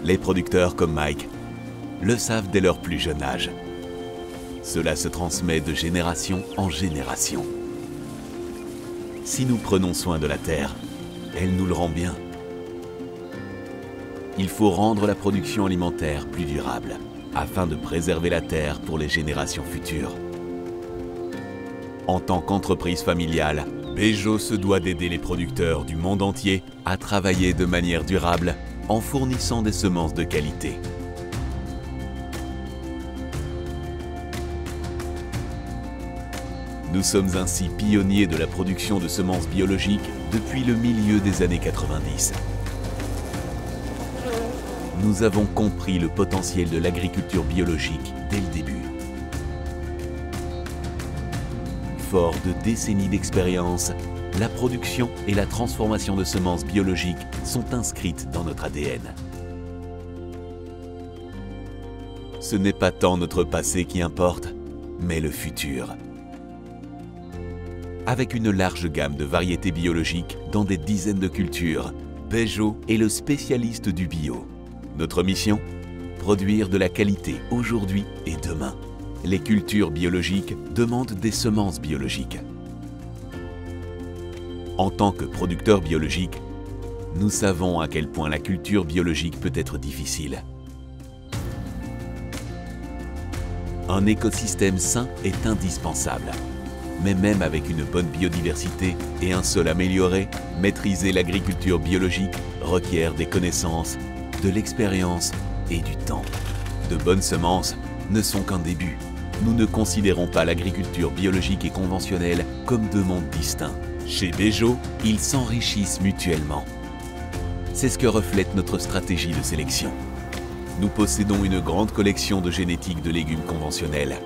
Les producteurs comme Mike le savent dès leur plus jeune âge. Cela se transmet de génération en génération. Si nous prenons soin de la terre, elle nous le rend bien. Il faut rendre la production alimentaire plus durable, afin de préserver la terre pour les générations futures. En tant qu'entreprise familiale, Bejo se doit d'aider les producteurs du monde entier à travailler de manière durable en fournissant des semences de qualité. Nous sommes ainsi pionniers de la production de semences biologiques depuis le milieu des années 90. Nous avons compris le potentiel de l'agriculture biologique dès le début. Fort de décennies d'expérience, la production et la transformation de semences biologiques sont inscrites dans notre ADN. Ce n'est pas tant notre passé qui importe, mais le futur. Avec une large gamme de variétés biologiques dans des dizaines de cultures, Bejo est le spécialiste du bio. Notre mission ? Produire de la qualité aujourd'hui et demain. Les cultures biologiques demandent des semences biologiques. En tant que producteurs biologiques, nous savons à quel point la culture biologique peut être difficile. Un écosystème sain est indispensable. Mais même avec une bonne biodiversité et un sol amélioré, maîtriser l'agriculture biologique requiert des connaissances, de l'expérience et du temps. De bonnes semences ne sont qu'un début. Nous ne considérons pas l'agriculture biologique et conventionnelle comme deux mondes distincts. Chez Bejo, ils s'enrichissent mutuellement. C'est ce que reflète notre stratégie de sélection. Nous possédons une grande collection de génétique de légumes conventionnels.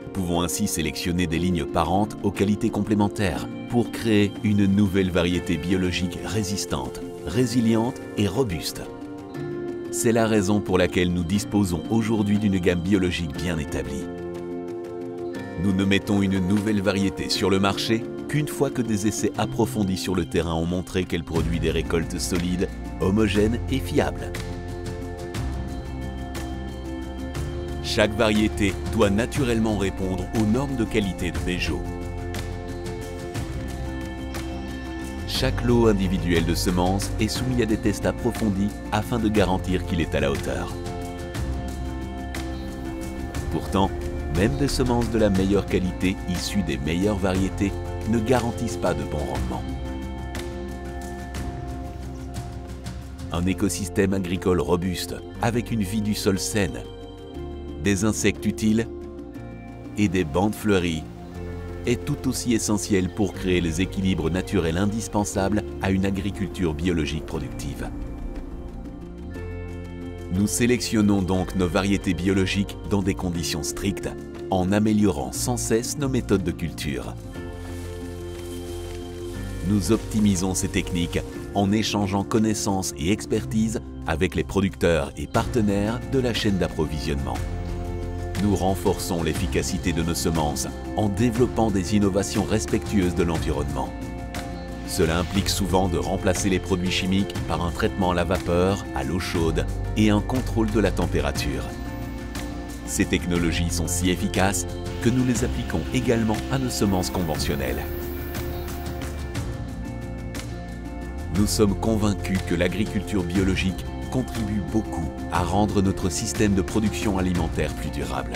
Nous pouvons ainsi sélectionner des lignes parentes aux qualités complémentaires pour créer une nouvelle variété biologique résistante, résiliente et robuste. C'est la raison pour laquelle nous disposons aujourd'hui d'une gamme biologique bien établie. Nous ne mettons une nouvelle variété sur le marché qu'une fois que des essais approfondis sur le terrain ont montré qu'elle produit des récoltes solides, homogènes et fiables. Chaque variété doit naturellement répondre aux normes de qualité de Bejo. Chaque lot individuel de semences est soumis à des tests approfondis afin de garantir qu'il est à la hauteur. Pourtant, même des semences de la meilleure qualité issues des meilleures variétés ne garantissent pas de bons rendements. Un écosystème agricole robuste, avec une vie du sol saine, des insectes utiles et des bandes fleuries est tout aussi essentiel pour créer les équilibres naturels indispensables à une agriculture biologique productive. Nous sélectionnons donc nos variétés biologiques dans des conditions strictes, en améliorant sans cesse nos méthodes de culture. Nous optimisons ces techniques en échangeant connaissances et expertise avec les producteurs et partenaires de la chaîne d'approvisionnement. Nous renforçons l'efficacité de nos semences en développant des innovations respectueuses de l'environnement. Cela implique souvent de remplacer les produits chimiques par un traitement à la vapeur, à l'eau chaude et un contrôle de la température. Ces technologies sont si efficaces que nous les appliquons également à nos semences conventionnelles. Nous sommes convaincus que l'agriculture biologique contribue beaucoup à rendre notre système de production alimentaire plus durable.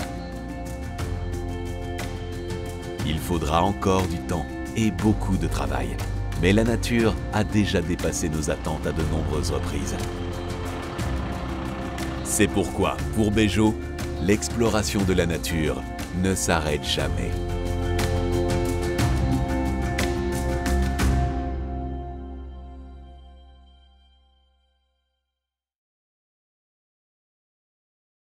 Il faudra encore du temps et beaucoup de travail, mais la nature a déjà dépassé nos attentes à de nombreuses reprises. C'est pourquoi, pour Bejo, l'exploration de la nature ne s'arrête jamais.